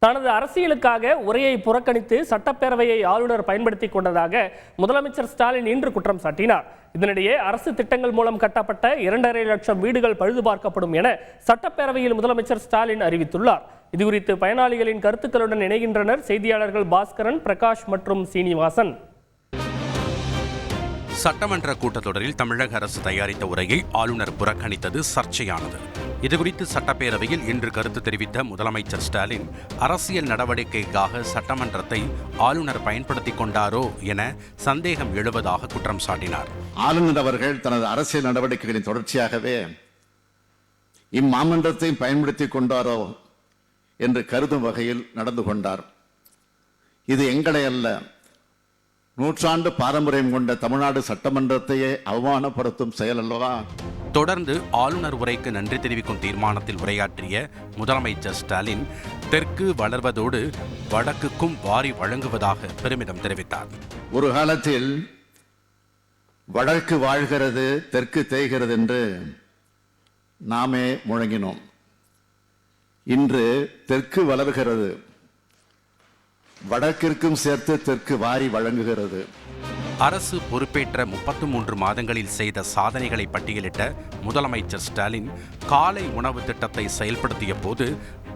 தனது அரசியலுக்காக உரையை புறக்கணித்து சட்டப்பேரவையை ஆளுநர் பயன்படுத்திக் கொண்டதாக முதலமைச்சர் ஸ்டாலின் இன்று குற்றம் சாட்டினார். இதனிடையே அரசு திட்டங்கள் மூலம் கட்டப்பட்ட 2.5 லட்சம் வீடுகள் பழுது பார்க்கப்படும் என சட்டப்பேரவையில் முதலமைச்சர் ஸ்டாலின் அறிவித்துள்ளார். இதுகுறித்து பயனாளிகளின் கருத்துக்களுடன் இணைகின்றனர் செய்தியாளர்கள் பாஸ்கரன், பிரகாஷ் மற்றும் சீனிவாசன். சட்டமன்ற கூட்டத்தொடரில் தமிழக அரசு தயாரித்த உரையை ஆளுநர் புறக்கணித்தது சர்ச்சையானது. இதுகுறித்து சட்டப்பேரவையில் இன்று கருத்து தெரிவித்த முதலமைச்சர் ஸ்டாலின், அரசியல் நடவடிக்கைக்காக சட்டமன்றத்தை ஆளுநர் பயன்படுத்திக் கொண்டாரோ என சந்தேகம் எழுவதாக குற்றம் சாட்டினார். ஆளுநர் அவர்கள் தனது அரசியல் நடவடிக்கைகளின் தொடர்ச்சியாகவே இம்மாமன்றத்தை பயன்படுத்திக் கொண்டாரோ என்று கருதும் வகையில் நடந்து கொண்டார். இது எங்களை அல்ல, நூற்றாண்டு பாரம்பரியம் கொண்ட தமிழ்நாடு சட்டமன்றத்தையே அவமானப்படுத்தும் செயல் அல்லவா? தொடர்ந்து ஆளுநர் உரைக்கு நன்றி தெரிவிக்கும் தீர்மானத்தில் உரையாற்றிய முதலமைச்சர் ஸ்டாலின், தெற்கு வளர்வதோடு வடக்குக்கும் வாரி வழங்குவதாக பெருமிதம் தெரிவித்தார். ஒரு காலத்தில் வடக்கு வாழ்கிறது, தெற்கு தேய்கிறது என்று நாமே முழங்கினோம். இன்று தெற்கு வளர்கிறது, வடக்கிற்கும் சேர்த்து தெற்கு வாரி வழங்குகிறது. அரசு பொறுப்பேற்ற 33 மாதங்களில் செய்த சாதனைகளை பட்டியலிட்ட முதலமைச்சர் ஸ்டாலின், காலை உணவு திட்டத்தை செயல்படுத்திய போது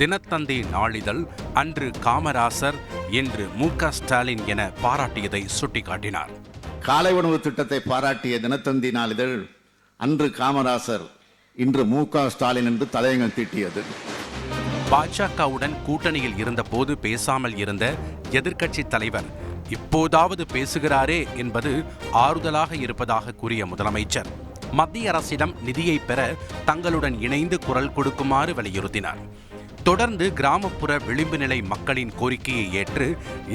தினத்தந்தி நாளிதழ் அன்று காமராசர் என்று மு.க. ஸ்டாலின் என பாராட்டியதை சுட்டிக்காட்டினார். காலை உணவு திட்டத்தை பாராட்டிய தினத்தந்தி நாளிதழ் அன்று காமராசர் இன்று மு.க. ஸ்டாலின் என்று தலையங்கம் தீட்டியது. பாஜகவுடன் கூட்டணியில் இருந்தபோது பேசாமல் இருந்த எதிர்க்கட்சி தலைவர் இப்போதாவது பேசுகிறாரே என்பது ஆறுதலாக இருப்பதாக கூறிய முதலமைச்சர், மத்திய அரசிடம் நிதியை பெற தங்களுடன் இணைந்து குரல் கொடுக்குமாறு வலியுறுத்தினார். தொடர்ந்து கிராமப்புற விளிம்பு நிலை மக்களின் கோரிக்கையை ஏற்று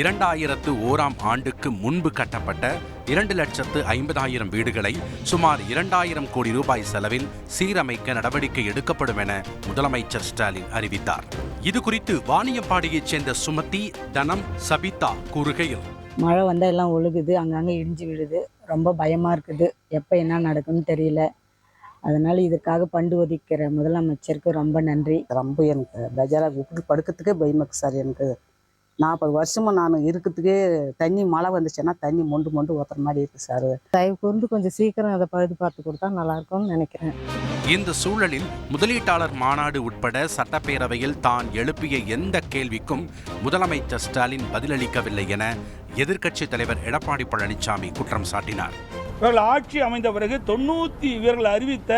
2001ஆம் ஆண்டுக்கு முன்பு கட்டப்பட்ட 2,50,000 வீடுகளை சுமார் 2,000 கோடி ரூபாய் செலவில் சீரமைக்க நடவடிக்கை எடுக்கப்படும் என முதலமைச்சர் ஸ்டாலின் அறிவித்தார். இதுகுறித்து வாணியம்பாடியைச் சேர்ந்த சுமதி, தனம், சபிதா கூறுகையில், மழை வந்தால் எல்லாம் ஒழுகுது, அங்கங்கே இடிஞ்சு விடுது, ரொம்ப பயமாக இருக்குது, எப்போ என்ன நடக்குன்னு தெரியல. அதனால் இதுக்காக பண்டு ஒதுக்கிற முதலமைச்சருக்கு ரொம்ப நன்றி. ரொம்ப எனக்கு பெஜாராக விட்டு படுக்கிறதுக்கே பயமாக்கு சார். எனக்கு 40 வருஷமாக நான் இருக்கிறதுக்கே தண்ணி மழை வந்துச்சுன்னா தண்ணி மொண்டு ஊற்றுற மாதிரி இருக்குது சார். தயவு கூர்ந்து கொஞ்சம் சீக்கிரம் அதை பழுது பார்த்து கொடுத்தா நல்லாயிருக்கும்னு நினைக்கிறேன். இந்த சூழலில் முதலீட்டாளர் மாநாடு உட்பட சட்டப்பேரவையில் தான் எழுப்பிய எந்த கேள்விக்கும் முதலமைச்சர் ஸ்டாலின் பதிலளிக்கவில்லை என எதிர்க்கட்சித் தலைவர் எடப்பாடி பழனிசாமி குற்றம் சாட்டினார். இவர்கள் ஆட்சி அமைந்த பிறகு இவர்கள் அறிவித்த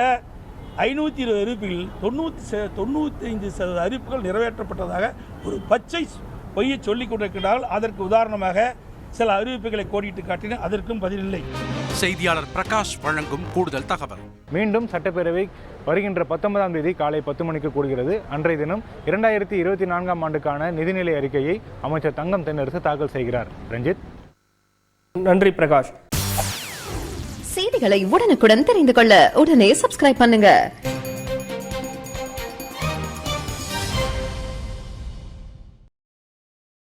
520 அறிவிப்புகளில் 95% அறிவிப்புகள் நிறைவேற்றப்பட்டதாக ஒரு பச்சை பொய்யை சொல்லிக் கொண்டிருக்கிறார்கள். அதற்கு உதாரணமாக சில அறிவிப்புகளை கோடிட்டு காட்டின, அதற்கும் பதிலில்லை. செய்தியாளர் பிரகாஷ் வழங்கும் கூடுதல் தகவல். மீண்டும் சட்டப்பேரவை வருகின்ற 19ஆம் தேதி காலை 10 மணிக்கு கூடுகிறது. அன்றைய தினம் 2024ஆம் ஆண்டுக்கான நிதிநிலை அறிக்கையை அமைச்சர் தங்கம் தென்னரசு தாக்கல் செய்கிறார். ரஞ்சித். நன்றி பிரகாஷ். செய்திகளை உடனுக்குடன் தெரிந்து கொள்ள உடனே சப்ஸ்கிரைப் பண்ணுங்க.